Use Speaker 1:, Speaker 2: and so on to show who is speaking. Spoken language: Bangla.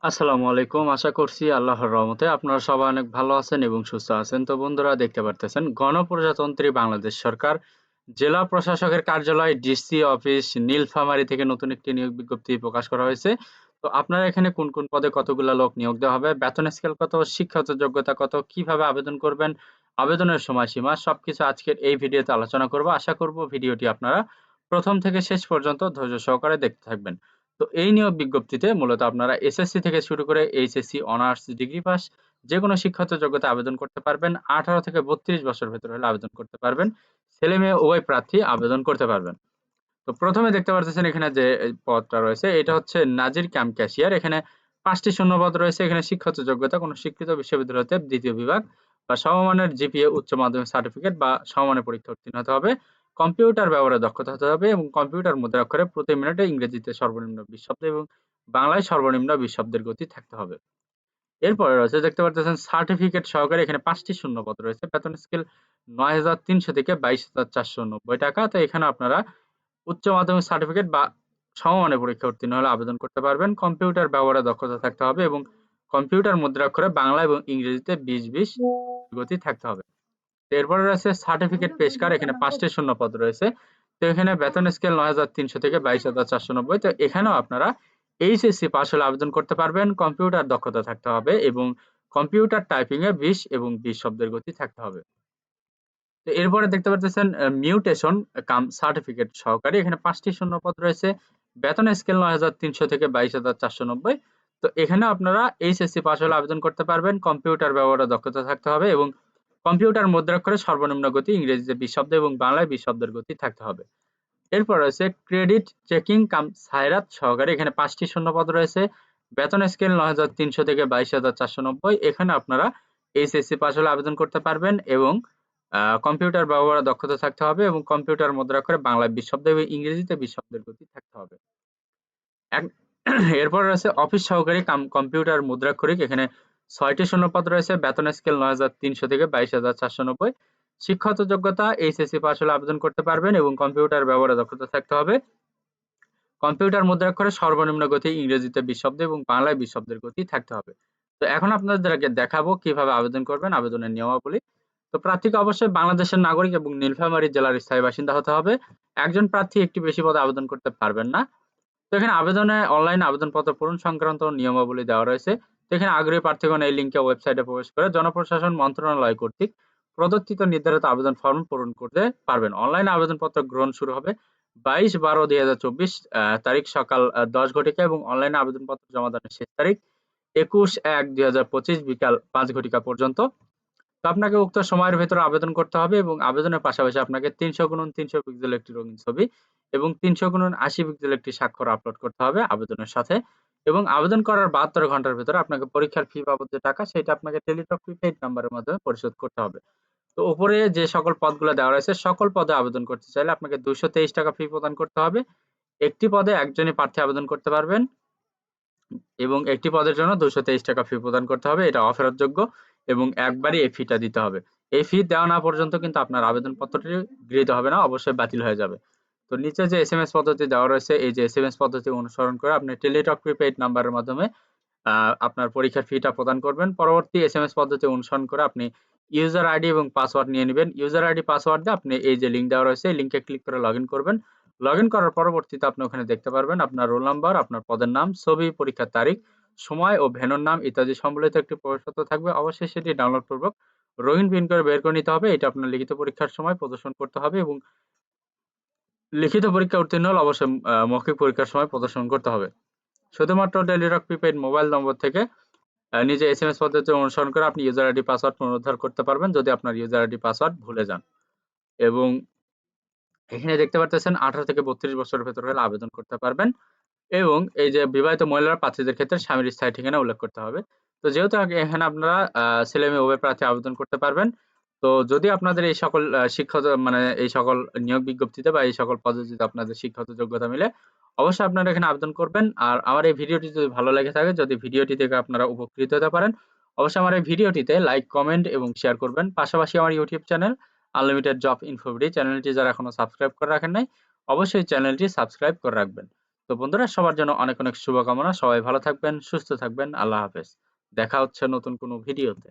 Speaker 1: আসসালামু আলাইকুম। আশা করছি আল্লাহর রহমতে আপনারা সবাই অনেক ভালো আছেন এবং সুস্থ আছেন। তো বন্ধুরা দেখতে পারতেছেন গণপ্রজাতন্ত্রী বাংলাদেশ সরকার জেলা প্রশাসকের কার্যালয় ডিসি অফিস নীলফামারী থেকে নতুন একটি নিয়োগ বিজ্ঞপ্তি প্রকাশ করা হয়েছে। তো আপনারা এখানে কোন কোন পদে কতগুলা লোক নিয়োগ দেওয়া হবে, বেতন স্কেল কত, শিক্ষাগত যোগ্যতা কত, কিভাবে আবেদন করবেন, আবেদনের সময়সীমা সবকিছু আজকের এই ভিডিওতে আলোচনা করব। আশা করব ভিডিওটি আপনারা প্রথম থেকে শেষ পর্যন্ত ধৈর্য সহকারে দেখতে থাকবেন। তো এই নিয়োগ বিজ্ঞপ্তিতে মূলত আপনারা এসএসসি থেকে শুরু করে এইচএসসি, অনার্স, ডিগ্রি পাস যেকোনো শিক্ষাগত যোগ্যতায় আবেদন করতে পারবেন। ১৮ থেকে ৩২ বছর ভেতরে হলে আবেদন করতে পারবেন। ছেলে-মেয়ে উভয় প্রার্থী আবেদন করতে পারবেন। তো প্রথমে দেখতে পারতেছেন এখানে যে এই পদটা রয়েছে এটা হচ্ছে নাজির কাম ক্যাশিয়ার। এখানে ৫ টি শূন্যপদ রয়েছে। এখানে শিক্ষাগত যোগ্যতা কোনো স্বীকৃত বিশ্ববিদ্যালয় হতে ২য় বিভাগ বা সমমানের জিপিএ উচ্চ মাধ্যমিক সার্টিফিকেট বা সমমানের পরীক্ষা উত্তীর্ণ হতে হবে। কম্পিউটার ব্যবহারে দক্ষতা হতে হবে এবং কম্পিউটার মুদ্রাক্ষরে প্রতি মিনিটে ইংরেজিতে সর্বনিম্ন ২০ শব্দ এবং বাংলায় সর্বনিম্ন ২০ শব্দের গতি থাকতে হবে। এরপরে রয়েছে দেখতে পারতেছেন সার্টিফিকেট সহকারে এখানে ৫ টি শূন্যপদ রয়েছে। বেতন স্কেল ৯,৩০০ থেকে ২২,৪৯০ টাকা। তো এখানে আপনারা উচ্চ মাধ্যমিক সার্টিফিকেট বা সমমানের পরীক্ষা উত্তীর্ণ হলে আবেদন করতে পারবেন। কম্পিউটার ব্যবহারে দক্ষতা থাকতে হবে এবং কম্পিউটার মুদ্রাক্ষরে বাংলা এবং ইংরেজিতে ২০-২০ গতি থাকতে হবে। তো এরপরে রয়েছে সার্টিফিকেট পেশকার। এখানে ৫ টি শূন্যপদ রয়েছে। তো এখানে বেতন স্কেল ৯,৩০০ থেকে ২২,৪৯০। তো এখানেও আপনারা এইচএসসি পাস হলে আবেদন করতে পারবেন। কম্পিউটার দক্ষতা থাকতে হবে এবং কম্পিউটার টাইপিং এ ২০ এবং ২০ শব্দের গতি থাকতে হবে। তো এরপরে দেখতে পারতেছেন মিউটেশন কাম সার্টিফিকেট সহকারী। এখানে ৫ টি শূন্যপদ রয়েছে। বেতন স্কেল ৯,৩০০ থেকে ২২,৪৯০। তো এখানে আপনারা এইচএসসি পাস হলে আবেদন করতে পারবেন। কম্পিউটার ব্যবহারে দক্ষতা থাকতে হবে এবং কম্পিউটার মুদ্রাক্ষরে সর্বনিম্ন গতি ইংরেজিতে ২০ শব্দ এবং বাংলায় ২০ শব্দের গতি থাকতে হবে। এরপর রয়েছে ক্রেডিট চেকিং কাম সায়রাত সহকারী। এখানে ৫ টি শূন্যপদ রয়েছে। বেতন স্কেল ৯,৩০০ থেকে ২২,৪৯০। এখানে আপনারা এইচএসসি পাস হলে আবেদন করতে পারবেন এবং কম্পিউটার ব্যবহারে দক্ষতা থাকতে হবে এবং কম্পিউটার মুদ্রাক্ষরে বাংলায় ২০ শব্দ এবং ইংরেজিতে ২০ শব্দের গতি থাকতে হবে। এক এরপর রয়েছে অফিস সহকারী কাম কম্পিউটার মুদ্রাক্ষরিক। এখানে ৬ টি শূন্যপদ রয়েছে। বেতন স্কেল ৯,৩০০ থেকে ২২,৪৯০। শিক্ষাগত যোগ্যতা এইচএসসি পাস হলে আবেদন করতে পারবেন এবং কম্পিউটার ব্যবহারে দক্ষতা থাকতে হবে। কম্পিউটার মুদ্রাক্ষরে সর্বনিম্ন গতি ইংরেজিতে ২০ শব্দ এবং বাংলায় ২০ শব্দের গতি থাকতে হবে। তো এখন আপনাদেরকে দেখাবো কিভাবে আবেদন করবেন, আবেদনের নিয়মাবলী। তো প্রার্থীকে অবশ্যই বাংলাদেশের নাগরিক এবং নীলফামারী জেলার স্থায়ী বাসিন্দা হতে হবে। একজন প্রার্থী একটি বেশি পদে আবেদন করতে পারবেন না। তো এখানে আবেদনে অনলাইন আবেদনপত্র পূরণ সংক্রান্ত নিয়মাবলী দেওয়া রয়েছে। তো এখানে আগ্রহী প্রার্থীগণ এই লিঙ্কে ওয়েবসাইটে প্রবেশ করে জনপ্রশাসন মন্ত্রণালয় কর্তৃক প্রদত্তিত নির্ধারিত আবেদন ফর্ম পূরণ করতে পারবেন। অনলাইন আবেদনপত্র গ্রহণ শুরু হবে ২২/১২/২০২৪ তারিখ সকাল ১০ ঘটিকা এবং অনলাইনে আবেদনপত্র জমা দানের শেষ তারিখ ২১/১/২০২৫ বিকাল ৫ ঘটিকা পর্যন্ত। তো আপনাকে উক্ত সময়ের ভেতরে আবেদন করতে হবে এবং আবেদনের পাশাপাশি আপনাকে ৩০০x৩০০ পিক্সেল একটি রঙিন ছবি এবং ৩০০x৮০ পিক্সেল একটি স্বাক্ষর আপলোড করতে হবে আবেদনের সাথে। এবং আবেদন করার ৭২ ঘন্টার ভেতরে আপনাকে পরীক্ষার ফি বাবদ যে টাকা সেটা আপনাকে টেলিটক প্রিপেইড নাম্বারের মাধ্যমে পরিশোধ করতে হবে। তো উপরে যে সকল পদগুলো দেওয়া রয়েছে সকল পদে আবেদন করতে চাইলে আপনাকে ২২৩ টাকা ফি প্রদান করতে হবে। একটি পদে একজনই প্রার্থী আবেদন করতে পারবেন এবং একটি পদের জন্য ২২৩ টাকা ফি প্রদান করতে হবে। এটা অফেরতযোগ্য এবং একবারই এই ফিটা দিতে হবে। এই ফি দেওয়া না পর্যন্ত কিন্তু আপনার আবেদনপত্রটি গৃহীত হবে না, অবশ্যই বাতিল হয়ে যাবে। তো নিচে যে এসএমএস পদ্ধতি দেওয়া রয়েছে এই যে এসএমএস পদ্ধতি অনুসরণ করে আপনি টেলিটক প্রিপেইড নাম্বারের মাধ্যমে আপনার পরীক্ষার ফিটা প্রদান করবেন। পরবর্তী এসএমএস পদ্ধতি অনুসরণ করে আপনি ইউজার আইডি এবং পাসওয়ার্ড নিয়ে নিবেন। ইউজার আইডি পাসওয়ার্ড দিয়ে আপনি এই যে লিঙ্ক দেওয়া রয়েছে এই লিঙ্কে ক্লিক করে লগইন করবেন। লগইন করার পরবর্তীতে আপনি ওখানে দেখতে পারবেন আপনার রোল নাম্বার, আপনার পদের নাম, ছবি, পরীক্ষার তারিখ, সময় ও ভেন্যুর নাম ইত্যাদি সম্বলিত একটি প্রবেশপত্র থাকবে। অবশ্যই সেটি ডাউনলোড পূর্বক রঙিন প্রিন্ট করে বের করে নিতে হবে। এটা আপনার লিখিত পরীক্ষার সময় প্রদর্শন করতে হবে এবং লিখিত পরীক্ষায় উত্তীর্ণ হলে অবশ্যই মৌখিক পরীক্ষার সময় প্রদর্শন করতে হবে। শুধুমাত্র টেলিটক প্রিপেইড মোবাইল নম্বর থেকে নিজে এসএমএস পদ্ধতি অনুসরণ করে আপনি ইউজার আইডি পাসওয়ার্ড পুনরুদ্ধার করতে পারবেন যদি আপনার ইউজার আইডি পাসওয়ার্ড ভুলে যান। এবং এখানে দেখতে পারতেছেন ১৮ থেকে ৩২ বছরের ভেতর হলে আবেদন করতে পারবেন এবং এই যে বিবাহিত মহিলারা প্রার্থীদের ক্ষেত্রে স্বামীর স্থায়ী ঠিকানা উল্লেখ করতে হবে। তো যেহেতু এখানে আপনারা ছেলে-মেয়ে উভয় প্রার্থী আবেদন করতে পারবেন। তো যদি আপনাদের এই সকল শিক্ষাগত মানে এই সকল নিয়োগ বিজ্ঞপ্তিতে বা এই সকল পদ্ধতিতে আপনাদের শিক্ষাগত যোগ্যতা মিলে অবশ্যই আপনারা এখানে আবেদন করবেন। আর আমার এই ভিডিওটি যদি ভালো লেগে থাকে, যদি ভিডিওটি থেকে আপনারা উপকৃত হতে পারেন, অবশ্যই আমার এই ভিডিওটিতে লাইক, কমেন্ট এবং শেয়ার করবেন। পাশাপাশি আমার ইউটিউব চ্যানেল আনলিমিটেড জব ইনফোভিডি চ্যানেলটি যারা এখনো সাবস্ক্রাইব করে রাখেন নাই, অবশ্যই চ্যানেলটি সাবস্ক্রাইব করে রাখবেন। তো বন্ধুরা, সবার জন্য অনেক অনেক শুভকামনা। সবাই ভালো থাকবেন, সুস্থ থাকবেন। আল্লাহ হাফেজ। দেখা হচ্ছে নতুন কোনো ভিডিওতে।